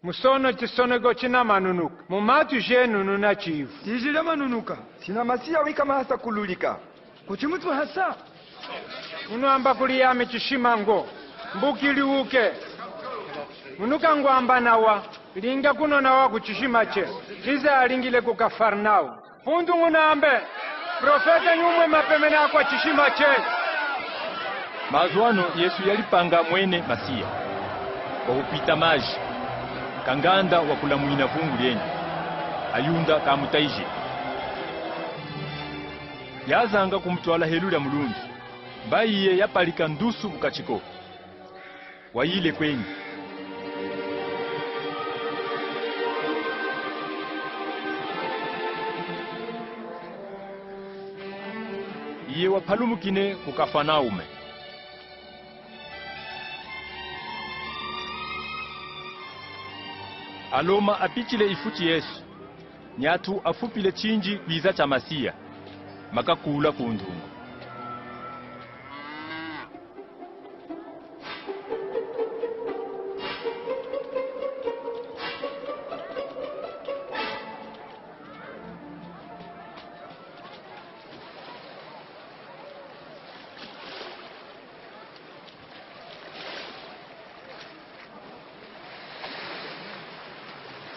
Musono chisonego china manunuka. Mumatu jenu nuna chivu. Tijile manunuka. Sina masia wika mahasa kululika. Kuchimutu hasa. Unuamba kuliyame chishimango. Mbukili uke. Munuka ngwamba nawa. Linga kuno nawa kuchishima che. Liza alingile kukafarnao. Pundu ngunambe. Profeta nyumwe mapemena kwa chishima che. Mazwano Yesu yalipanga mwene masia. Kwa kupita maji. Kanganda wakula mwina fungu lenye. Ayunda kamutaije. Yazanga kumutwala helula mulungi. Bayiye yapalika ndusu bukachiko. Wayile kwenye. Iye wapalumukine kukafanaume. Aloma apichile ifuchi Yesu. Nyatu afupile chinji kwiza cha masia. Makakula kundungu.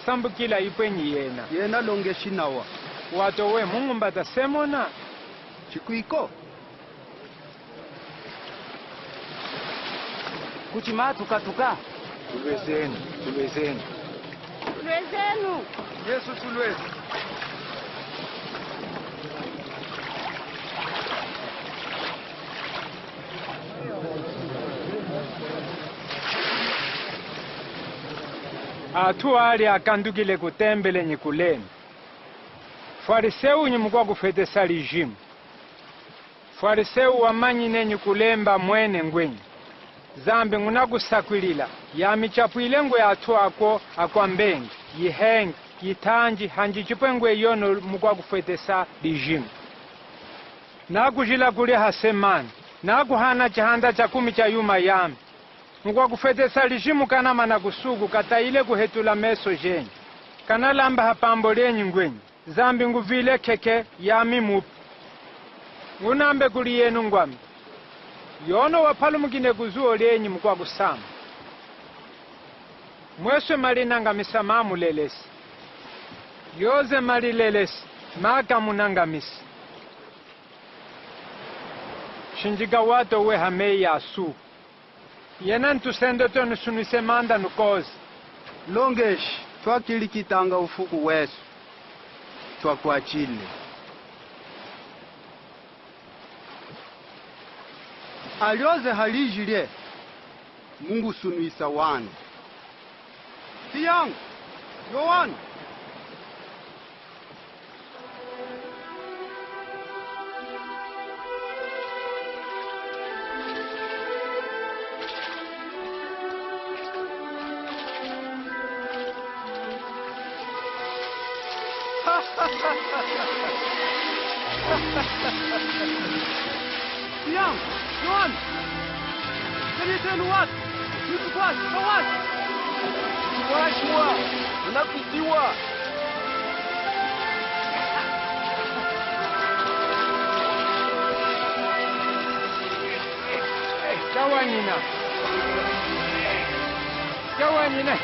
Sambu kila ipenyi yena. Yena longe shinawa. Watowe mungu mbata semona. Chikuiko. Kuchimatu katuka. Tulwezenu. Tulwezenu. Yesu tulwezi. Atu ali akandukile kutembele nyikuleni. Fariseu nyumukwa kufetesa lijimu. Fariseu wamanyine nyikulemba mwene ngwenyi. Zambi ngunakusakwilila. Yamichapuile ngwe atu ako akwambengi. Yihengi, yitanji, hanjichipwe ngwe yono mukwa kufetesa lijimu. Nakujila kuli hasemani. Nakuhana chihanda cha 10 cha yuma yami. Mukwa kufetesa lijimu kana mana kusugu kata ile kuhetula meso jenyi. Kana lamba hapambo lenyi ngwenyi. Zambi nguvile keke yami mupi. Ngunambe kuli yenu ngwami. Yono wapalumukine kuzuo lenyi mukwa kusama. Mweswe malinanga misamamu lelesi. Yoze mali lelesi. Maka munanga misi. Shinjiga wato we hamei asu. Yena ntusendo to nusunise manda nukozi. Longeshi. Twakili kitanga ufuku wesu. Twakuachile. Alioze halijile. Mungu sunuisa wanu. Tiyangu. Yohana. Tiyangu. Yohana. Kenitenu watu. Yutu kwasi. Kawasi. Washwa. Unakutiwa. Kawanina. Kawanina.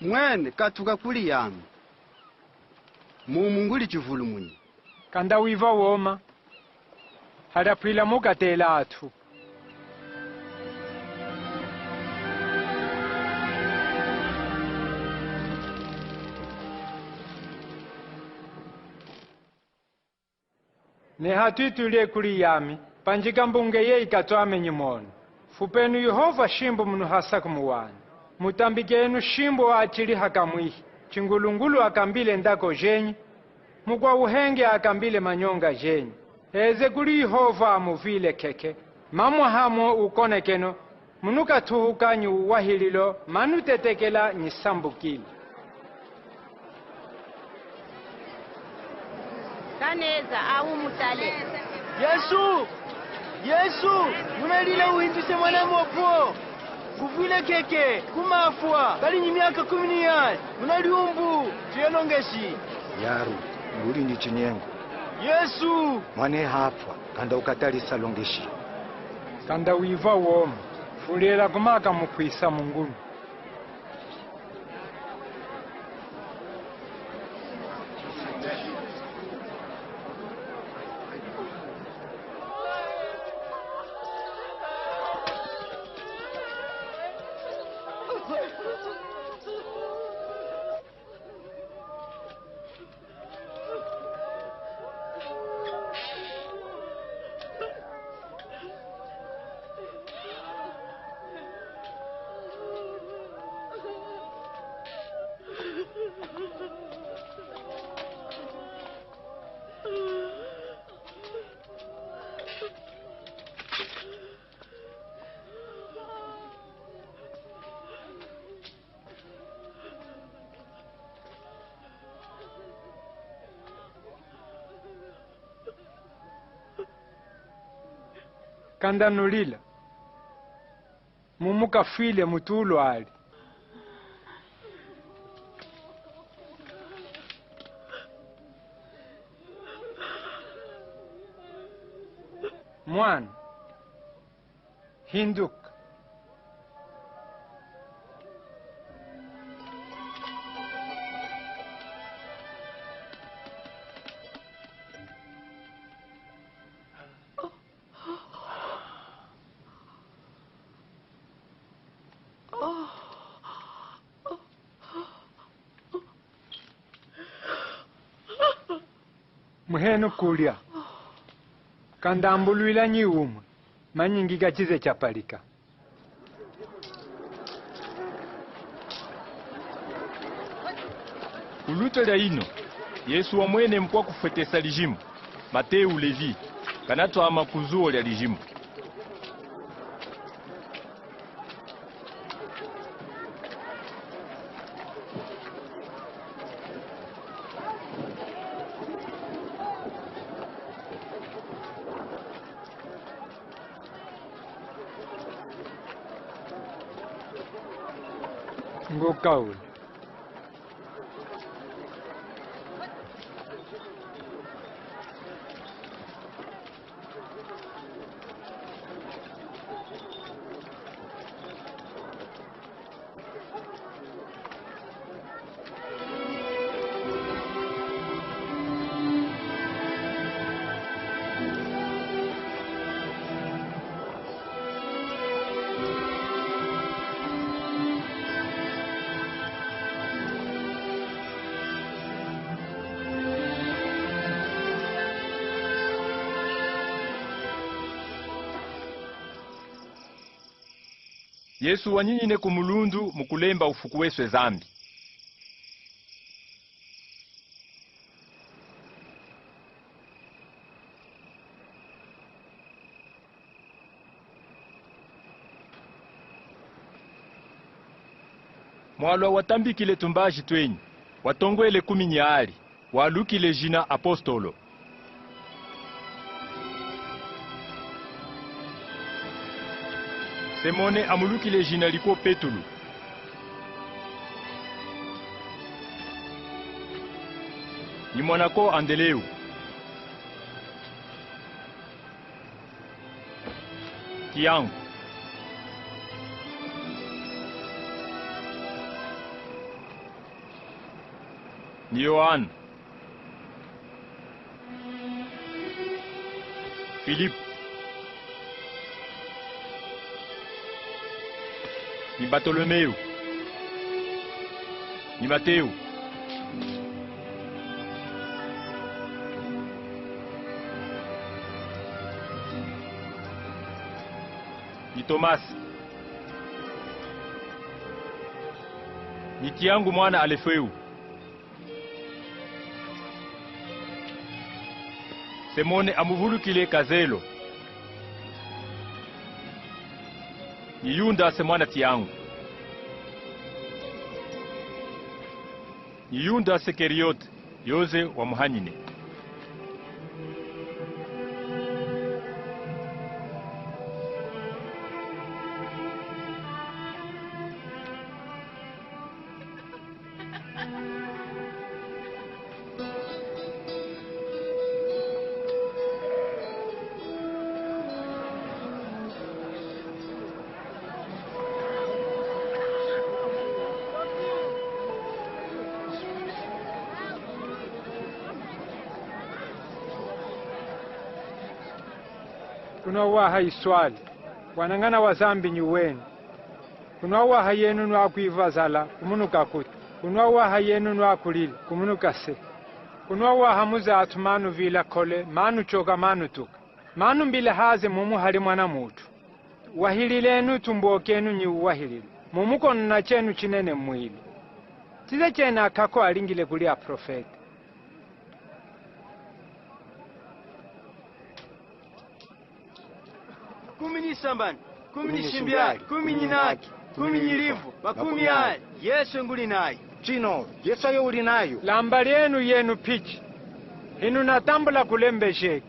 Mwene katuka kuli yami. Mumunguli chivulu muni. Kanda wiva woma. Hadapwila muka tela atu. Ne hatu tulie kuli yami. Panjika mbunge ye ikatwame nyimono. Fupenu Yehova shimbo munu hasa kumuwani. Mutambike enu shimbo wa achili hakamwihi. chingulungulu akambile ndako jenyi, mugwa uhenge akambile manyonga jenyi. Eze kuli Yehova amuvile keke, mamwa hamo ukonekeno, munuka tuhukanyu wahililo, manutetekela nisambukile. Kaneza au mutale. Yesu, munalila uhinduse mwana mwopo. Kuvile keke, kumafwa, kali ni miaka 10 munaliumbu, tuyelongeshi. Yaru, nguli ndi chinyengo. Yesu, Mwane hapwa, kanda ukatalisa longeshi. Kanda wiva woma, fulela kumaka mukwisa mungulu. Kanda nulila, mumuka file mutulo ali. Mwana, hinduka. Muhenu kulia. Kandambulwila nyiumwe, manyingi gachize chapalika. Kuluto lya ino, Yesu wa mwene mkwa kufetesa lijimu, Mateu Levi, kanato ama kuzuo lya lijimu. Ngokauli. Yesu wanyinine kumulundu mukulemba ufuku weswe zambi. Mwalwa watambikile tumbaji twenyi, watongwele kuminyali, walukile jina apostolo. Simone amulukile jina liko Petulu. Ni mwanako Andeleu. Tiangu. Ni Yohana. Philippe. Ni Bartolomeu, ni Mateu, ni Thomas, ni Tiangu mwana Alefeu, Semone amuvulukile kazelo. Yiyunda semwana tiyangu. Yiyunda Sekeriot yoze wa muhanyine. Kunowaha iswali wanangana wazambi nyuweni. Kunowaha yenu nwakuiva zala kumunuka kuti. Kunowaha yenu nwakulile kumunuka se. Kunowaha muzatu manu vila kole manu choka manu tuka. Manu mbile haze mumu hali mwana mutu. Wahililenu tumbokenu nyi wahilile. Mumuko na chenu chinene mwili. Tize chena kako alingile kulia profeta. Kumi ni sambani, kumi ni shimbiari, kumi ni naki, kumi ni livu, makumi hali. Yesu nguli nayo. Chino, Yesu ayo uli nayo. Lamba lyenu yenu pichi. Hinu natambula kulembe sheki.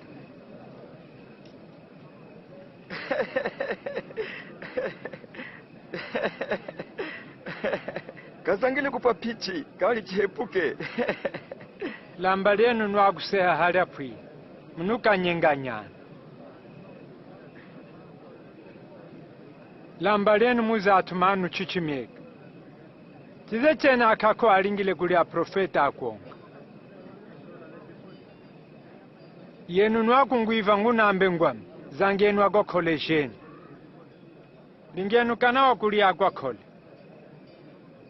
Kazangile kupa pichi, kawali chiepuke. Lamba lyenu nwakuseha hali apwi. Munuka nyenganyana. Lamba lyenu muzatu manu chichimyeka. Tize chena akako alingile kulia profeta akwonga. Yenu nwakunguiva ngunambe ngwami. Zangenu agokole jeni. Lingenu kanawa kulia agokole.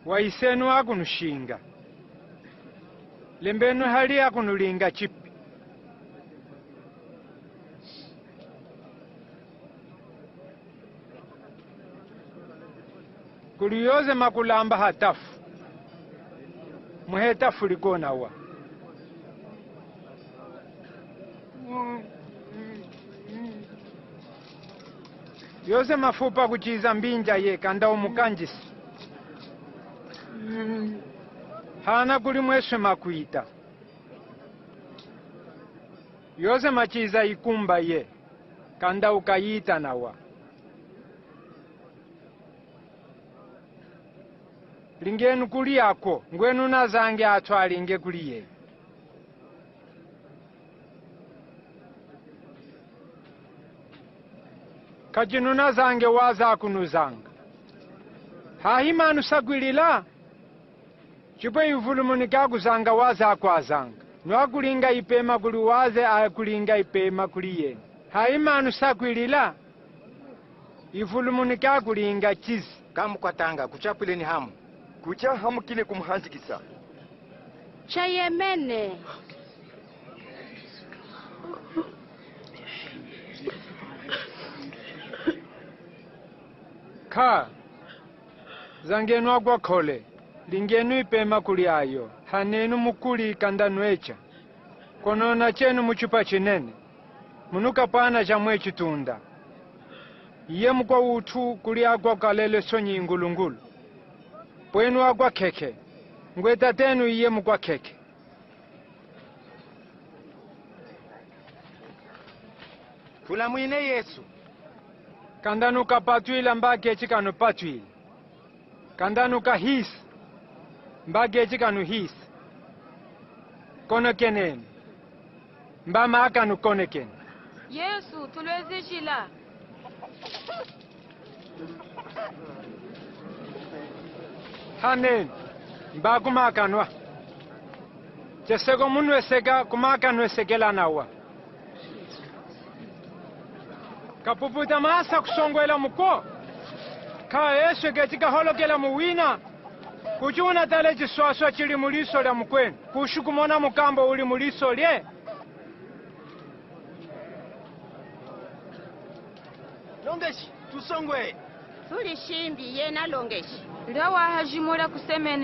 Waisenu akunushinga. Lembenu hali akunulinga chipi. Kuliyoze makulamba hatafu. Muhetafu likona wa. Yoze mafupa kuchiza mbinja ye kanda umukanjisi. Hana kuli mweswe makuita. Yoze machiza ikumba ye kanda ukayita nawa. Lingenu kuli yako, ngwenu nazange atwalinge kuli ye. Kajinu nazange waza kunuzanga. Hahimanu sagwilila. Chipwe yuvulumunika kuzanga waza kwazanga. Nwakulinga ipema kuli waze akulinga ipema kuli ye. Hahimanu sagwilila. Yuvulumunika kulinga chizi. Kamu kwa tanga, kuchapile ni hamu. Kucha hamu kile kumhanjikisa. Chayemene. Ka. Zangenu agwa kole. Lingenu ipema kuli ayo. Hanenu mukuli kanda nwecha. Konona chenu muchupa chinene. Munuka pana chamwe chitunda. Iye mkwa utu kuli agwa kalele sonyi ngulungulu. Pwenu agwa keke. Ngweta tenu iye mkwa keke. Kula mwine Yesu. Kandanu kapatwila mbake chikanu patwila. Kandanu kahisi. Mbage chikanu hisi. Kono keneni. Mbama akanu kone kene. Yesu tulwezishila. Haneni. Mba kumakanwa. Chesego munu esega kumakanwa esegela nawa. Kapuputa masa kusongwela muko. Ka Yesu getika holokela muwina. Kuchuna tale chiswaswa chili muliso lya mukwenu. Kushukumona mukambo uli muliso lye. Longeshi, tusongwe. Tuli shimbi ye na longeshi. Leo wahajimura kusemene.